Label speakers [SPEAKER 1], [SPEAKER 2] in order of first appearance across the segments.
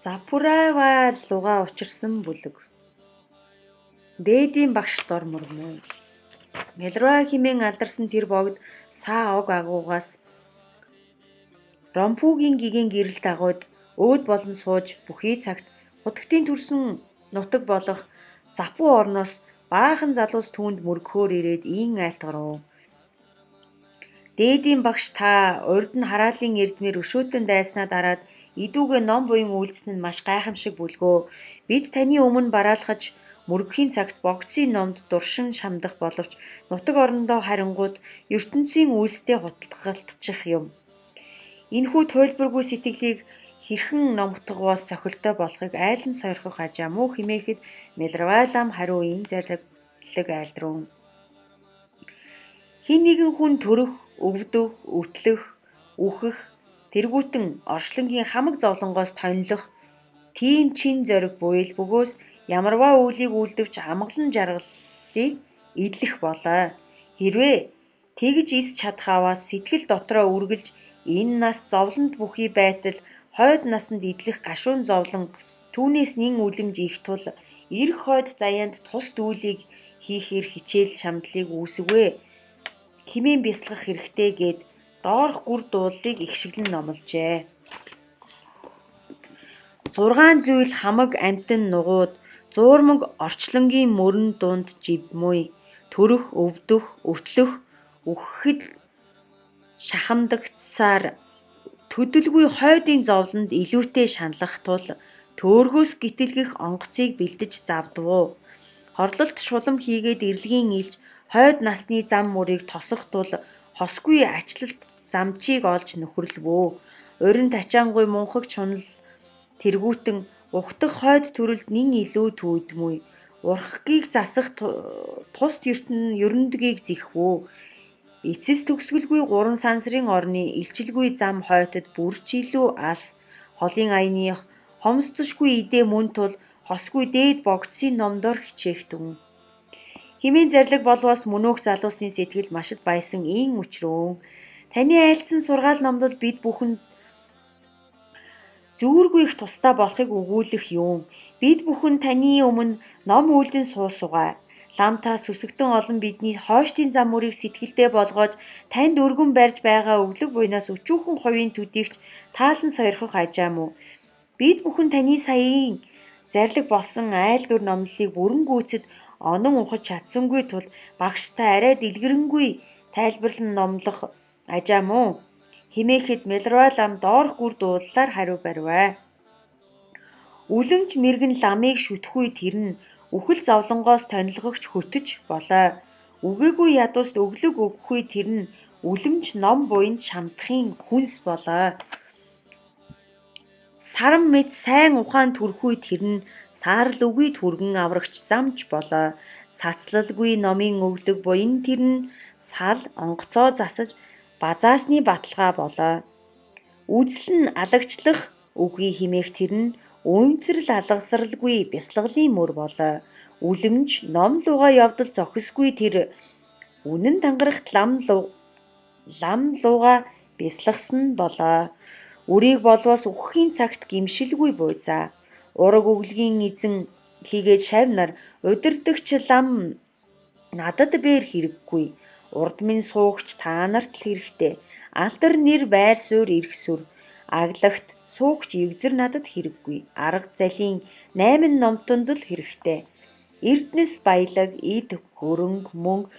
[SPEAKER 1] Запураваа луга учирсан бүлэг. Дээдийн багшд ор мөрмөө. Мэлрва химэн алдарсан тэр богд саа ог агуугаас Ромпугийн гигийн гэрэл дагууд өөд болон сууж бүхий цагт хутагтын төрсөн нутаг болох Запу орноос баахан залуус түүнд мөргөхөөр ирээд ийн айлтгарав. Дээдийн багш та урд нь хараалын эрдмээр өшөөтөн дайснаа дараад идүүгээ ном буян үйлдэсэн нь маш гайхамшиг бүлгөө. Бид таны өмнө бараалхаж мөргөхийн цагт богцын номд дуршин шамдах боловч нутаг орондоо харингууд ертөнцийн үйлстэй хутгалдчих юм. Энэхүү туйлбаргүй сэтгэлийг хэрхэн номготгоос сохилтой болохыг айлан сойрхох ажаа муу хэмээхэд Мэлравалам хариу ийн зарлиг айлдрав. Хин нэгэн хүн төрөх, өвдөх, үтлэх, үхэх, тэргүүтэн оршлонгийн хамаг зовлонгоос тонилох тийм чин зориг буйл бөгөөс ямарваа үйлийг үлдэвч амгалан жаргалыг эдлэх болоо. Хэрвээ тэгж ис чадхааваас сэтгэл дотроо үргэлж энэ нас зовлонд бүхий байтал хойд насанд идэх гашуун зовлон түүнээс нэн үлэмж их тул эх хойд заяанд тус дүүлийг хийхээр хичээл шамдлыг үүсвэ. Химэн бясалгах хэрэгтэй гээд доорх гүр дуулыг ихшиглэн номложээ. 6 зүйл хамаг амтэн нугууд зуурмаг орчлонгийн мөрөн дунд живмүй төрөх, өвдөх, өтлөх, үхэхэд шахамдагдсаар төдөлгүй хойдын зовлонд илүүтэй шаналх тул төөргөөс гитэлгэх онгоцыг бэлдэж завдвуу. Хорлолт шулам хийгээд эрлэгийн илж хойд насны зам мөрийг тосох тул хосгүй ачлалт замчийг олж нөхөрлөвөө. Урин тачаангуй мунхаг чунал тэргүүтэн ухтах хойд төрөлд нэн илүү түйдмүй. Урхгийг засах тус ерөндгийг зихвүү. Эцэс төгсгөлгүй 3 сансрын орны илчилгүй зам хойтод бүрч илүү алс. Холын аяны хомсдошгүй идэ мөн тул хосгүй дээд богдсын номдор хичээх түн. Химэн зарлиг болвоос мөнөөх залуусын сэтгэл машид баясан ийн өчрөөн. Таны айлдсан сургаал номдод бид бүхэн зүүргүй их тустай болохыг өгүүлэх юм. Бид бүхэн таны өмнө ном үйлдэн суусугай. Ламтаа сүсэгтэн олон бидний хойштын зам мөрийг сэтгэлдээ болгож танд өргөн барьж байгаа өглөг буйнаас өчүүхэн хувийн төдийгч таалан сойрхох ажаа мөн. Бид бүхэн таны саяын зарлиг болсон айл дүр номлолыг бүрэн гүйцэд онон ухаж чадсангүй тул багштай арай дэлгэрэнгүй тайлбарлан номлох ажаа мөн. Химээхэд Мэлравалам доорх гүр дуулаар хариу бариваа. Үлэмж мэргэн ламыг шүтхүй тэр нь үхэл зовлонгоос тонилгогч хөтөж болоо. Үгээгүй ядууст өглөг өгөхгүй тэр нь үлэмж ном буйнд шамдахын хүнс болоо. Сарам мэд сайн ухаан төрхүй тэр нь саарл үгүй түргэн аврагч замч болоо. Сацлалгүй номын өглөг буян тэр нь сал онгоцоо засаж базаасны баталгаа болоо. Үзэл нь алагчлах үгүй химээх тэр нь үнцэрл алгасралгүй бясалгалын мөр болоо. Үлэмж ном луга явдал зохисгүй тэр үнэн тангарахт лам луга бясалгасан болоо. Үрийг болвоос үхэхийн цагт гимшилгүй буйзаа. Ураг өглөгийн эзэн хийгээд шавнар удирдагч лам надад бээр хэрэггүй. Урд минь суугч та нарт л хэрэгтэй. Алдар нэр байр суурь ирэх сүр. Аглагт суугч эвзэр надад хэрэггүй. Арга залийн 8 номтонд л хэрэгтэй. Эрдэнэс баялаг, эд хөрөнгө, мөнгө,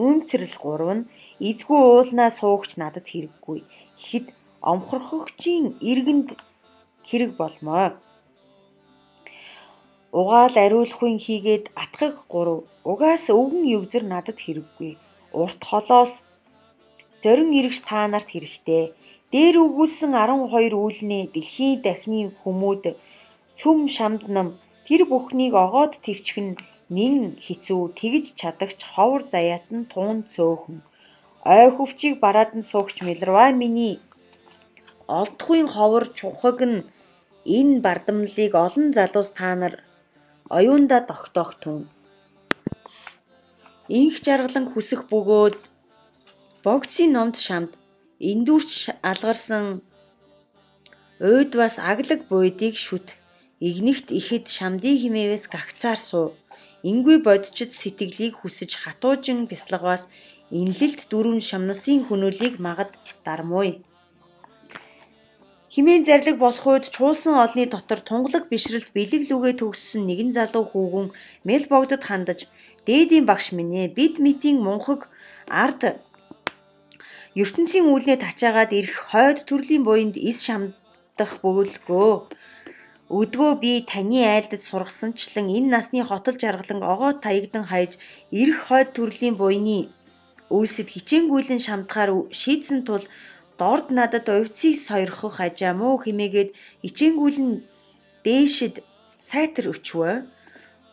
[SPEAKER 1] үнцэрл 3 нь эзгүй уулнаа суугч надад хэрэггүй. Ихэд омхорхогчийн иргэнд хэрэг болмоо. Угаал ариулахын хийгээд атгах 3. Угаас өвгөн эвзэр надад хэрэггүй. Урт холоос зорин ирэгч та нарт хэрэгтэй. Дээр өгүүлсэн 12 үүлнээ дэлхийн дахны хүмүүд цөм шамд нам тэр бүхнийг огоод твчих нь нэн хэцүү тэгж чадагч ховор заяатан туун цөөхөн. Ой хөвчийг бараад нь суугч Мэлрва миний олдохын ховор чухаг нь энэ бардамлыг олон залуус та нар оюунда тогтоох түн. Инх жаргалан хүсэх бөгөөд богцын номд шамд эндүрч алгарсан Уйд бас аглаг буйдыг шүт. Игнэгт ихэд шамдын химээвээс гагцаар суу. Ингүй бодчид сэтгэлийг хүсэж хатуужин бясалгаваас инлэлт дөрвөн шамнасын хөнөөлийг магад дармуй. Химээн зарлиг болох үед чуулсан олны дотор тунгалаг бишрэлт бэлэг лүгээ төгссөн нэгэн залуу хүүгэн мэл богдод хандаж дээдийн багш минь ээ бид митийн мунхаг ард ертөнцийн үүлнээ тачаагаад ирэх хойд төрлийн буянд эс шамдах бөөлгөө. Өдгөө би таны айлдад сургасанчлан энэ насны хотол жаргалан огоо таягдан хайж ирэх хойд төрлийн буйны үйлсэд хичээнгүйлэн шамдахаар шийдсэн тул дорд надад увцыг сойрхох ажаа муу химээгээд хичээнгүйлэн дээшид сайтар өчвөө.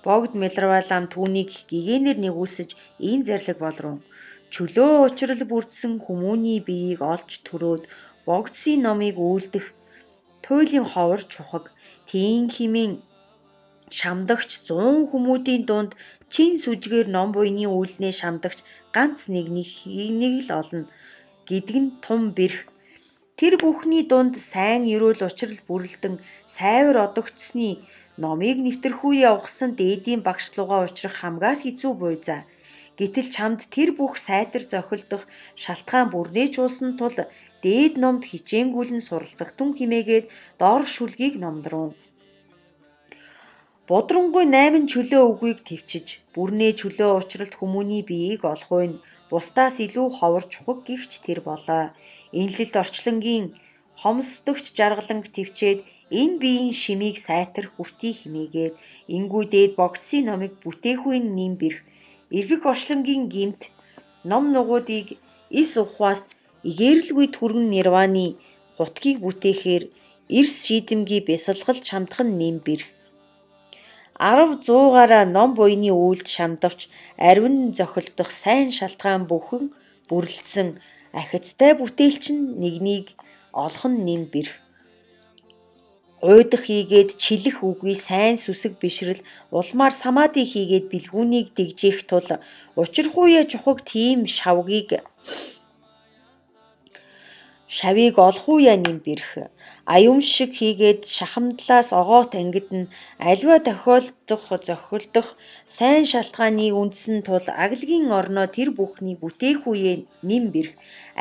[SPEAKER 1] Богд Мэлравалам түүнийг гэгээнээр нэгүүлсэж энэ зарлиг болрон. Чөлөө учрал бүрдсэн хүмүүний биеийг олж төрөөд богдсын номыг үйлдэх туйлын ховор чухаг тийм химэн шамдагч 100 хүмүүдийн дунд чин сүжгээр ном буйны үйлнээ шамдагч ганц нэг л олно гэдэг нь тум бэрх. Тэр бүхний дунд сайн ерөөл учрал бүрэлдэн сайвар одогцсны номыг нэвтэрхүүе явахсан дээдийн багш лугаа учрах хамгаас хэцүү буй за. Гэтэл чамд тэр бүх сайтар зохилдох шалтгаан бүрнээ чуулсан тул дээд номд хичээнгүйлэн суралцах түн химээгээд доор шүлгийг номдрун. Бодрангуй 8 чөлөө үгийг төвчиж бүрнээ чөлөө учралт хүмүүний биеийг олох нь бусдаас илүү ховор чухаг гихч тэр болоо. Энэлэлт орчлонгийн хомсдогч жаргаланг төвчээд энэ биеийн шимийг сайтар хүртий химээгээд ингүү дээд богдсын номыг бүтээхүйн нэм бэрх. Эргэх орчлонгийн гимт ном нугуудыг ис ухваас игээрэлгүй түргэн нирваны хутгийг бүтээхээр эрс шийдэмгий бясалгалж шамдах нь нэм бэрх. 10-100-аараа ном буйны үйлд шамдавч ариун зохилдох сайн шалтгаан бүхэн бүрэлдсэн ахицтай бүтээлчин нэгнийг олох нь нэм бэрх. Уйдах хийгээд чилэх үгүй сайн сүсэг бишрэл улмаар самаадыг хийгээд бэлгүүнийг дэгжээх тул учирхууя чухаг тийм шавийг олох уя нэм бэрх. Аюун шиг хийгээд шахамдлаас огоот ангид нь аливаа тохиолдох зохилдох сайн шалтгааныг үндсэн тул аглагийн орноо тэр бүхний бүтээх үе нэм бэрх.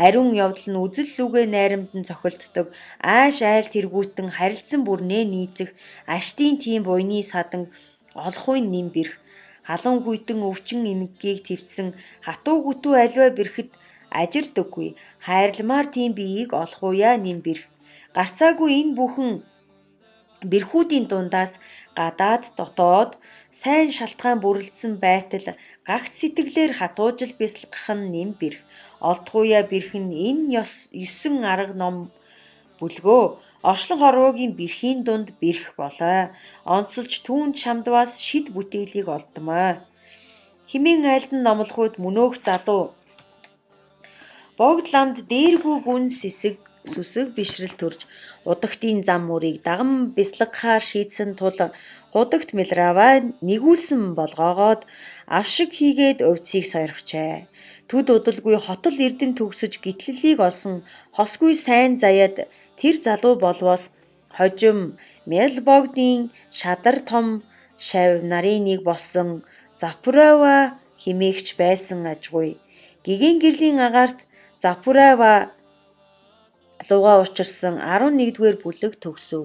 [SPEAKER 1] Ариун явдал нь үзэл лүгээ найрамдан зохилддог ааш айл тэргүүтэн харилцан бүрнээ нийцэх аштын тийм буйны садан олох үе нэм бэрх. Халуун хүйтэн өвчин эмгэгийг твцсэн хатуу гүтүү аливаа бэрхэд ажирдаггүй хайрламаар тийм биеийг олох уя нэм бэрх. Гарцаагүй энэ бүхэн бэрхүүдийн дундаас гадаад дотоод сайн шалтгаан бүрэлдсэн байтал гагц сэтгэлээр хатуужил бясалгах нь нэм бэрх. Олдгуяа бэрх нь энэ 9 арга ном бүлгөө оршлон хорвоогийн бэрхийн дунд бэрх болоо. Онцолж түүнд шамдваас шид бүтээлийг олдмоо. Химэн айлдан номлохуйд мөнөөх залуу богд ламд дээргүй гүн сүсэг бишрэл төрж удагтын зам мөрийг даган бясалгахаар шийдсэн тул худагт Мэлрава нэгүүлсэн болгоогоод авшиг хийгээд увцыг сойрхжээ. Төд удалгүй хотол эрдэм төгсөж гитлэлийг олсон хосгүй сайн заяад тэр залуу болвоос хожим Мэлбогдын шадар том шав нарын нэг болсон Запурава химээгч байсан ажгүй. Гэгэн гэрлийн агаарт Запурава лугаа учирсан 11-р бүлэг төгсөв.